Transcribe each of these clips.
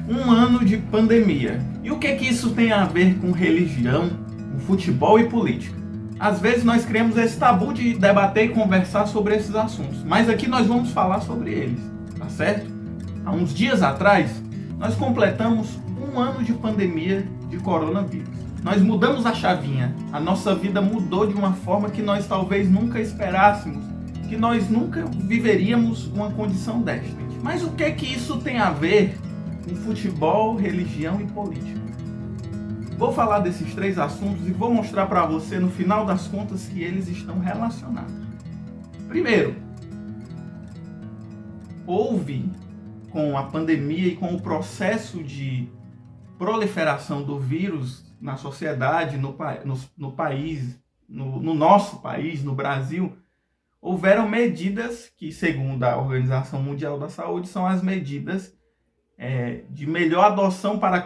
Um ano de pandemia. E o que é que isso tem a ver com religião, com futebol e política? Às vezes nós criamos esse tabu de debater e conversar sobre esses assuntos, mas aqui nós vamos falar sobre eles, tá certo? Há uns dias atrás, nós completamos um ano de pandemia de coronavírus. Nós mudamos a chavinha, a nossa vida mudou de uma forma que nós talvez nunca esperássemos, que nós nunca viveríamos uma condição desta. Mas o que é que isso tem a ver com futebol, religião e política? Vou falar desses três assuntos e vou mostrar para você no final das contas que eles estão relacionados. Primeiro, houve com a pandemia e com o processo de proliferação do vírus na sociedade, no país, no nosso país, no Brasil, houveram medidas que, segundo a Organização Mundial da Saúde, são as medidas de melhor adoção para a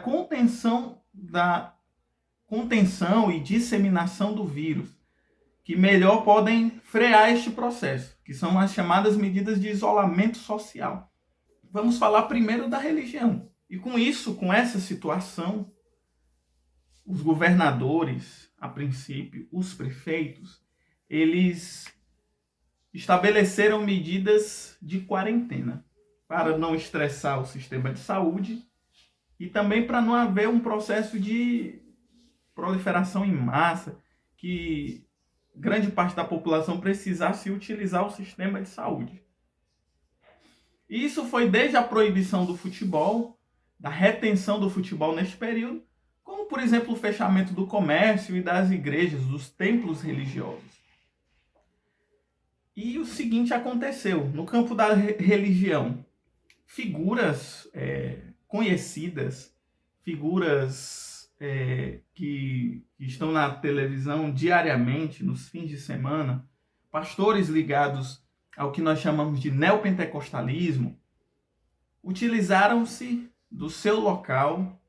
contenção e disseminação do vírus, que melhor podem frear este processo, que são as chamadas medidas de isolamento social. Vamos falar primeiro da religião. E com isso, com essa situação, os governadores, a princípio, os prefeitos, eles estabeleceram medidas de quarentena para não estressar o sistema de saúde e também para não haver um processo de proliferação em massa, que grande parte da população precisasse utilizar o sistema de saúde. E isso foi desde a proibição do futebol, da retenção do futebol neste período, como, por exemplo, o fechamento do comércio e das igrejas, dos templos religiosos. E o seguinte aconteceu, no campo da religião, figuras conhecidas, figuras que estão na televisão diariamente, nos fins de semana, pastores ligados ao que nós chamamos de neopentecostalismo, utilizaram-se do seu local,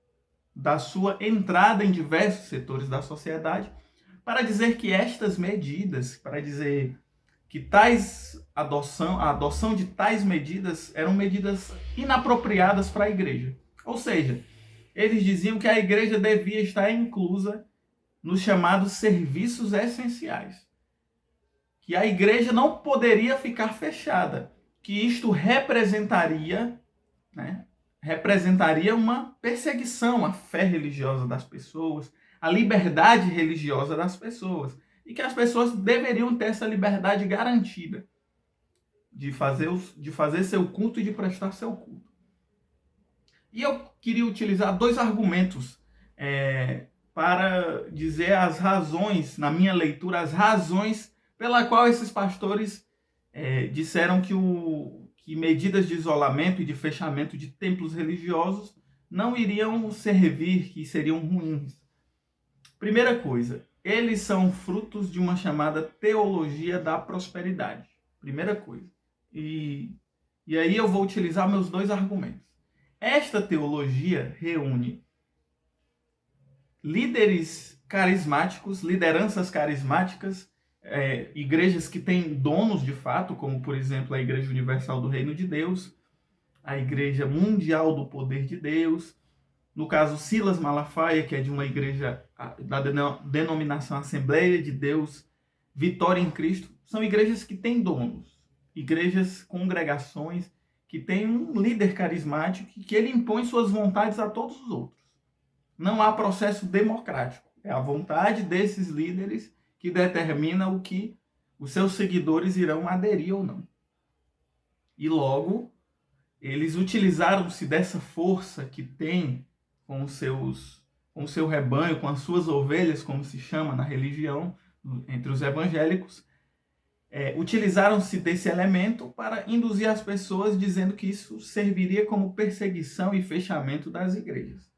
da sua entrada em diversos setores da sociedade, para dizer que estas medidas, para dizer que a adoção de tais medidas eram medidas inapropriadas para a igreja. Ou seja, eles diziam que a igreja devia estar inclusa nos chamados serviços essenciais, que a igreja não poderia ficar fechada, que isto representaria uma perseguição à fé religiosa das pessoas, à liberdade religiosa das pessoas, e que as pessoas deveriam ter essa liberdade garantida de fazer seu culto e de prestar seu culto. E eu queria utilizar dois argumentos para dizer as razões, na minha leitura, as razões pela qual esses pastores disseram que medidas de isolamento e de fechamento de templos religiosos não iriam servir, que seriam ruins. Primeira coisa, eles são frutos de uma chamada teologia da prosperidade. Primeira coisa. E aí eu vou utilizar meus dois argumentos. Esta teologia reúne líderes carismáticos, lideranças carismáticas, igrejas que têm donos de fato, como por exemplo a Igreja Universal do Reino de Deus, a Igreja Mundial do Poder de Deus, no caso Silas Malafaia, que é de uma igreja da denominação Assembleia de Deus, Vitória em Cristo, são igrejas que têm donos, igrejas, congregações que têm um líder carismático que ele impõe suas vontades a todos os outros. Não há processo democrático, é a vontade desses líderes que determina o que os seus seguidores irão aderir ou não. E logo, eles utilizaram-se dessa força que tem com o seu rebanho, com as suas ovelhas, como se chama na religião, entre os evangélicos, utilizaram-se desse elemento para induzir as pessoas, dizendo que isso serviria como perseguição e fechamento das igrejas.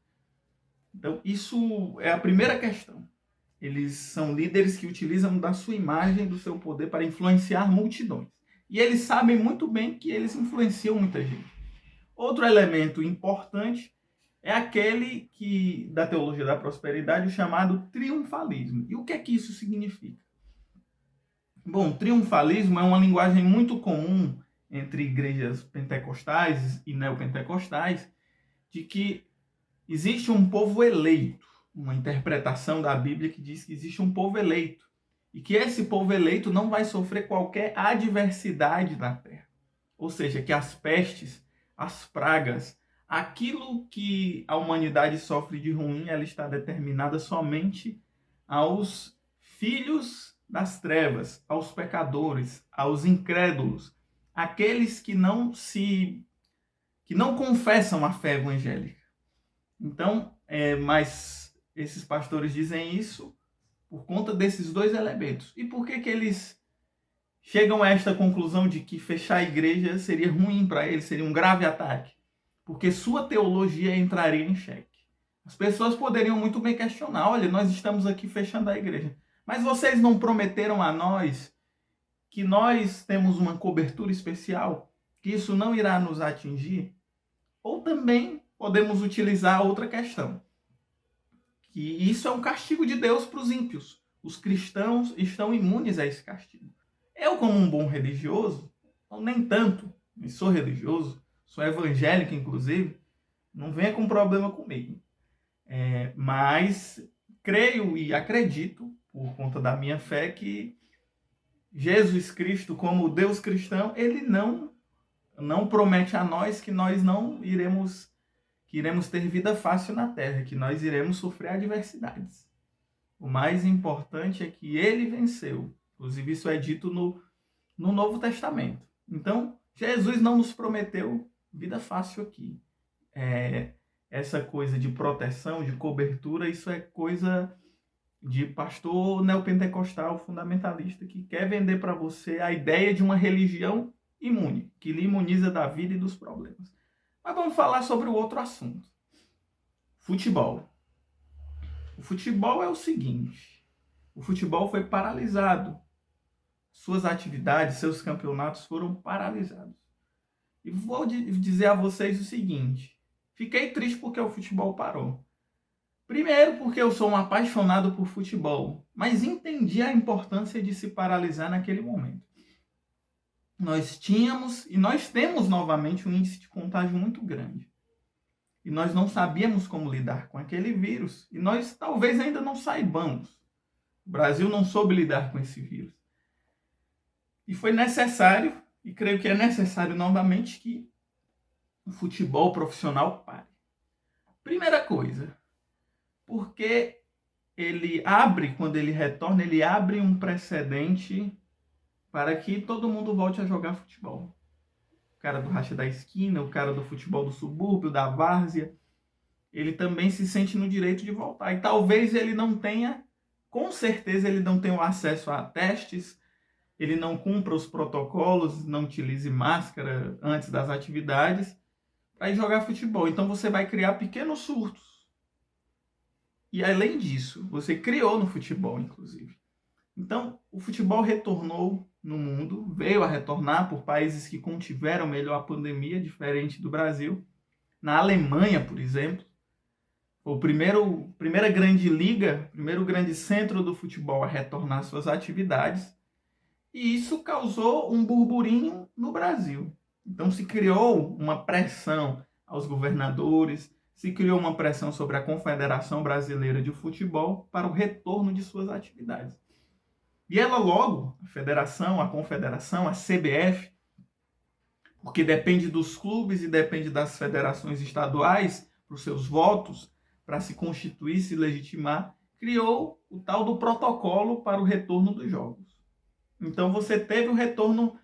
Então, isso é a primeira questão. Eles são líderes que utilizam da sua imagem, do seu poder para influenciar multidões. E eles sabem muito bem que eles influenciam muita gente. Outro elemento importante é aquele da teologia da prosperidade, o chamado triunfalismo. E o que é que isso significa? Bom, triunfalismo é uma linguagem muito comum entre igrejas pentecostais e neopentecostais, de que existe um povo eleito, uma interpretação da Bíblia que diz que existe um povo eleito e que esse povo eleito não vai sofrer qualquer adversidade na terra. Ou seja, que as pestes, as pragas, aquilo que a humanidade sofre de ruim, ela está determinada somente aos filhos das trevas, aos pecadores, aos incrédulos, aqueles que não confessam a fé evangélica. Então, mas esses pastores dizem isso por conta desses dois elementos. E por que eles chegam a esta conclusão de que fechar a igreja seria ruim para eles, seria um grave ataque? Porque sua teologia entraria em xeque. As pessoas poderiam muito bem questionar: olha, nós estamos aqui fechando a igreja, mas vocês não prometeram a nós que nós temos uma cobertura especial, que isso não irá nos atingir? Ou também podemos utilizar outra questão, que isso é um castigo de Deus para os ímpios. Os cristãos estão imunes a esse castigo. Eu, como um bom religioso, ou nem tanto, eu sou religioso, sou evangélico, inclusive, não venha com problema comigo. Mas creio e acredito, por conta da minha fé, que Jesus Cristo, como Deus cristão, ele não promete a nós que nós não iremos ter vida fácil na terra, que nós iremos sofrer adversidades. O mais importante é que ele venceu. Inclusive, isso é dito no Novo Testamento. Então, Jesus não nos prometeu vida fácil aqui. Essa coisa de proteção, de cobertura, isso é coisa de pastor neopentecostal fundamentalista que quer vender para você a ideia de uma religião imune, que lhe imuniza da vida e dos problemas. Mas vamos falar sobre o outro assunto. Futebol. O futebol é o seguinte: o futebol foi paralisado. Suas atividades, seus campeonatos foram paralisados. E vou dizer a vocês o seguinte: fiquei triste porque o futebol parou. Primeiro porque eu sou um apaixonado por futebol, mas entendi a importância de se paralisar naquele momento. Nós tínhamos e nós temos novamente um índice de contágio muito grande. E nós não sabíamos como lidar com aquele vírus. E nós talvez ainda não saibamos. O Brasil não soube lidar com esse vírus. E foi necessário, e creio que é necessário novamente, que o futebol profissional pare. Primeira coisa, porque quando ele retorna, ele abre um precedente para que todo mundo volte a jogar futebol. O cara do racha da esquina, o cara do futebol do subúrbio, da várzea, ele também se sente no direito de voltar. E talvez ele não tenha, com certeza ele não tenha o acesso a testes, ele não cumpra os protocolos, não utilize máscara antes das atividades para ir jogar futebol. Então você vai criar pequenos surtos. E além disso, você criou no futebol, inclusive. Então, o futebol retornou no mundo, veio a retornar por países que contiveram melhor a pandemia, diferente do Brasil. Na Alemanha, por exemplo, o primeira grande liga, primeiro grande centro do futebol a retornar suas atividades. E isso causou um burburinho no Brasil. Então se criou uma pressão aos governadores, se criou uma pressão sobre a Confederação Brasileira de Futebol para o retorno de suas atividades. E ela logo, a federação, a confederação, a CBF, porque depende dos clubes e depende das federações estaduais para os seus votos, para se constituir, se legitimar, criou o tal do protocolo para o retorno dos jogos. Então você teve o retorno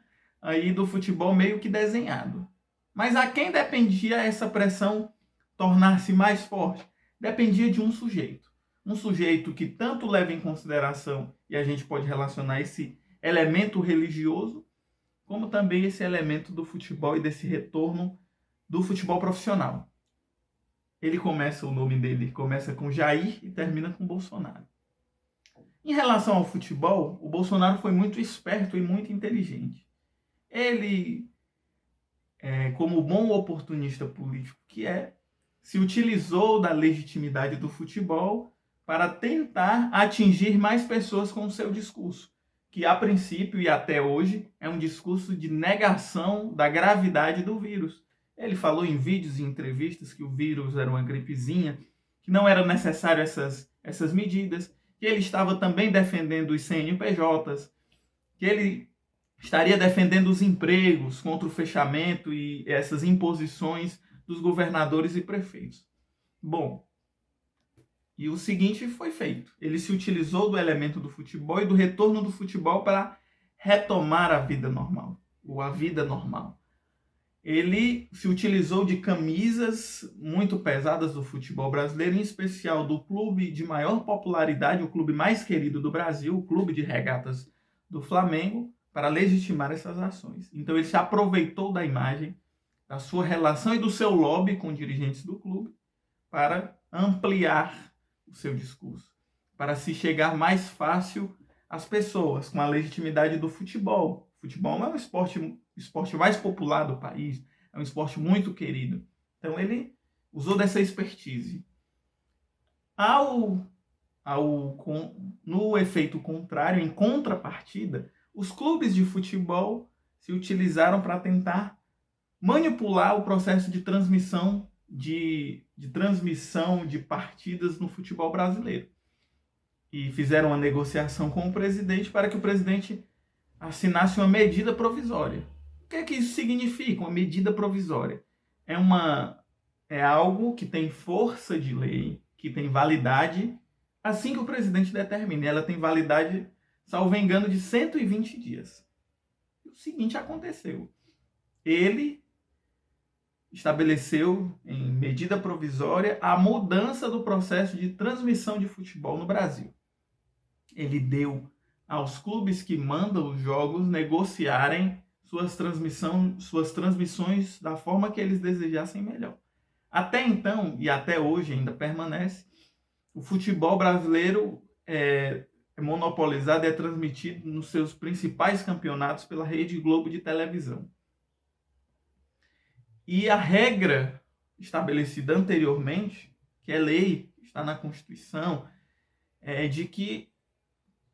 aí do futebol meio que desenhado. Mas a quem dependia essa pressão tornar-se mais forte? Dependia de um sujeito. Um sujeito que tanto leva em consideração, e a gente pode relacionar esse elemento religioso, como também esse elemento do futebol e desse retorno do futebol profissional. O nome dele começa com Jair e termina com Bolsonaro. Em relação ao futebol, o Bolsonaro foi muito esperto e muito inteligente. Ele, como bom oportunista político que é, se utilizou da legitimidade do futebol para tentar atingir mais pessoas com o seu discurso, que a princípio e até hoje é um discurso de negação da gravidade do vírus. Ele falou em vídeos e entrevistas que o vírus era uma gripezinha, que não era necessário essas medidas, que ele estava também defendendo os CNPJs, que ele estaria defendendo os empregos contra o fechamento e essas imposições dos governadores e prefeitos. Bom, e o seguinte foi feito. Ele se utilizou do elemento do futebol e do retorno do futebol para retomar a vida normal, ou a vida normal. Ele se utilizou de camisas muito pesadas do futebol brasileiro, em especial do clube de maior popularidade, o clube mais querido do Brasil, o Clube de Regatas do Flamengo, para legitimar essas ações. Então ele se aproveitou da imagem, da sua relação e do seu lobby com dirigentes do clube para ampliar o seu discurso, para se chegar mais fácil às pessoas, com a legitimidade do futebol. O futebol é o esporte mais popular do país, é um esporte muito querido. Então ele usou dessa expertise. No efeito contrário, em contrapartida, os clubes de futebol se utilizaram para tentar manipular o processo de transmissão de partidas no futebol brasileiro. E fizeram uma negociação com o presidente para que o presidente assinasse uma medida provisória. O que é que isso significa, uma medida provisória? É algo que tem força de lei, que tem validade, assim que o presidente determina. Ela tem validade, salvo engano, de 120 dias. E o seguinte aconteceu. Ele estabeleceu em medida provisória a mudança do processo de transmissão de futebol no Brasil. Ele deu aos clubes que mandam os jogos negociarem suas transmissões da forma que eles desejassem melhor. Até então, e até hoje ainda permanece, o futebol brasileiro é monopolizado e é transmitido nos seus principais campeonatos pela Rede Globo de televisão. E a regra estabelecida anteriormente, que é lei, está na Constituição, é de que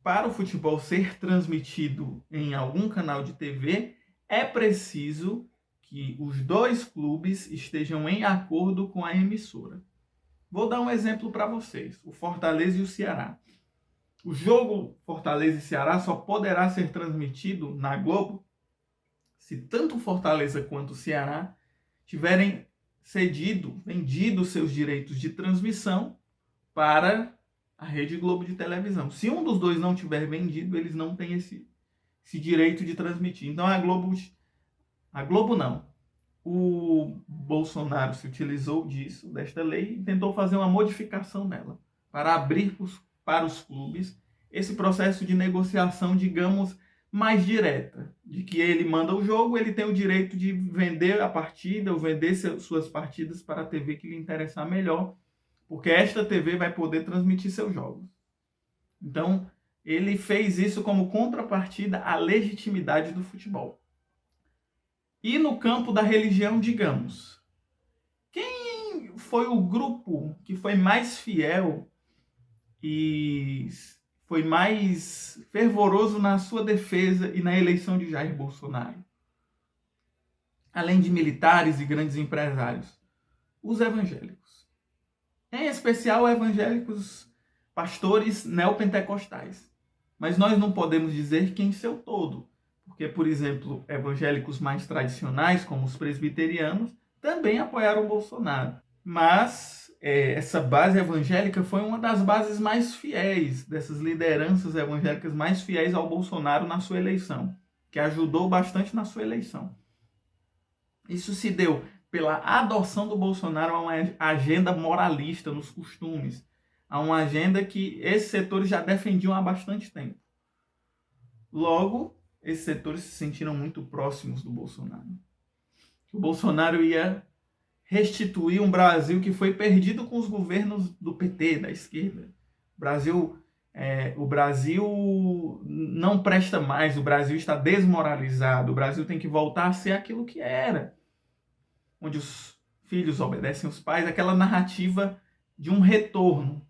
para o futebol ser transmitido em algum canal de TV, é preciso que os dois clubes estejam em acordo com a emissora. Vou dar um exemplo para vocês, o Fortaleza e o Ceará. O jogo Fortaleza e Ceará só poderá ser transmitido na Globo se tanto o Fortaleza quanto o Ceará tiverem vendido seus direitos de transmissão para a Rede Globo de televisão. Se um dos dois não tiver vendido, eles não têm esse direito de transmitir. Então a Globo não. O Bolsonaro se utilizou desta lei, e tentou fazer uma modificação nela, para abrir para os clubes esse processo de negociação, digamos, mais direta, de que ele manda o jogo, ele tem o direito de vender a partida ou vender suas partidas para a TV que lhe interessar melhor, porque esta TV vai poder transmitir seus jogos. Então, ele fez isso como contrapartida à legitimidade do futebol. E no campo da religião, digamos, quem foi o grupo que foi mais fiel e foi mais fervoroso na sua defesa e na eleição de Jair Bolsonaro? Além de militares e grandes empresários, os evangélicos. Em especial, evangélicos pastores neopentecostais. Mas nós não podemos dizer que em seu todo, porque, por exemplo, evangélicos mais tradicionais, como os presbiterianos, também apoiaram o Bolsonaro. Mas essa base evangélica foi uma das bases mais fiéis, dessas lideranças evangélicas mais fiéis ao Bolsonaro na sua eleição, que ajudou bastante na sua eleição. Isso se deu pela adoção do Bolsonaro a uma agenda moralista nos costumes, a uma agenda que esses setores já defendiam há bastante tempo. Logo, esses setores se sentiram muito próximos do Bolsonaro. O Bolsonaro ia restituir um Brasil que foi perdido com os governos do PT, da esquerda. O Brasil não presta mais, o Brasil está desmoralizado, o Brasil tem que voltar a ser aquilo que era, onde os filhos obedecem aos pais, aquela narrativa de um retorno,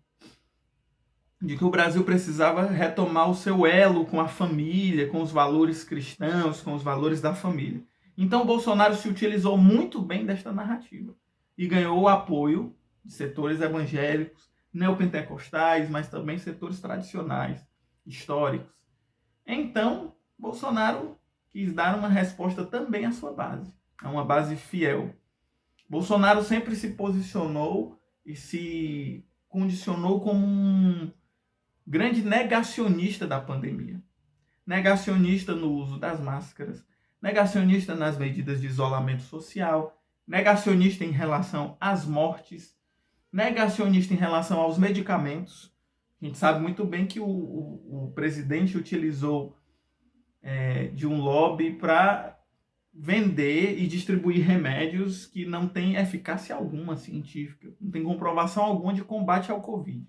de que o Brasil precisava retomar o seu elo com a família, com os valores cristãos, com os valores da família. Então, Bolsonaro se utilizou muito bem desta narrativa e ganhou o apoio de setores evangélicos, neopentecostais, mas também setores tradicionais, históricos. Então, Bolsonaro quis dar uma resposta também à sua base, a uma base fiel. Bolsonaro sempre se posicionou e se condicionou como um grande negacionista da pandemia. Negacionista no uso das máscaras, negacionista nas medidas de isolamento social, negacionista em relação às mortes, negacionista em relação aos medicamentos. A gente sabe muito bem que o presidente utilizou de um lobby para vender e distribuir remédios que não têm eficácia alguma científica, não tem comprovação alguma de combate ao Covid.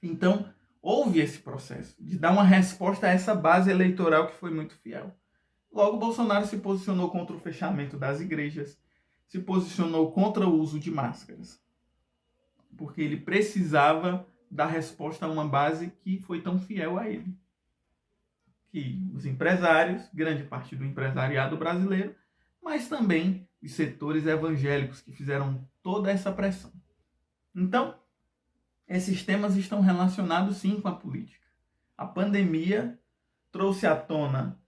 Então, houve esse processo de dar uma resposta a essa base eleitoral que foi muito fiel. Logo, Bolsonaro se posicionou contra o fechamento das igrejas, se posicionou contra o uso de máscaras, porque ele precisava dar resposta a uma base que foi tão fiel a ele. Que os empresários, grande parte do empresariado brasileiro, mas também os setores evangélicos que fizeram toda essa pressão. Então, esses temas estão relacionados sim com a política. A pandemia trouxe à tona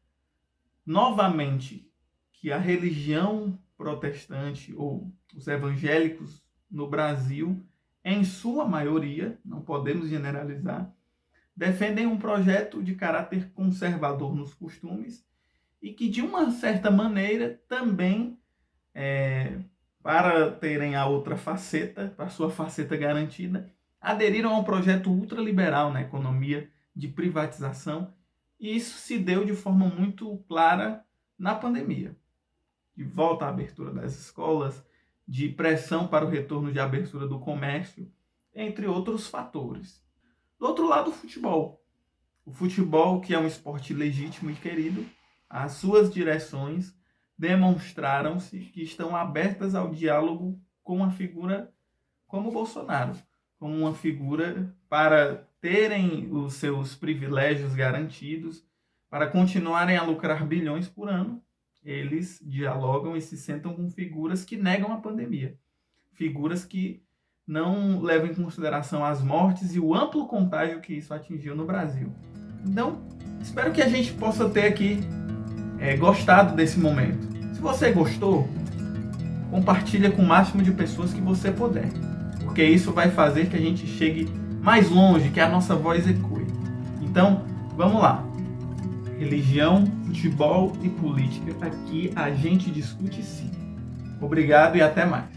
novamente que a religião protestante ou os evangélicos no Brasil, em sua maioria, não podemos generalizar, defendem um projeto de caráter conservador nos costumes e que, de uma certa maneira, também, para terem a outra faceta, para a sua faceta garantida, aderiram a um projeto ultraliberal na economia de privatização, e isso se deu de forma muito clara na pandemia. De volta à abertura das escolas, de pressão para o retorno de abertura do comércio, entre outros fatores. Do outro lado, o futebol. O futebol, que é um esporte legítimo e querido, as suas direções demonstraram-se que estão abertas ao diálogo com uma figura como Bolsonaro, como uma figura para terem os seus privilégios garantidos, para continuarem a lucrar bilhões por ano. Eles dialogam e se sentam com figuras que negam a pandemia, figuras que não levam em consideração as mortes e o amplo contágio que isso atingiu no Brasil. Então, espero que a gente possa ter aqui gostado desse momento. Se você gostou, compartilha com o máximo de pessoas que você puder, porque isso vai fazer que a gente chegue mais longe, que a nossa voz ecoe. Então, vamos lá. Religião, futebol e política, aqui a gente discute sim. Obrigado e até mais.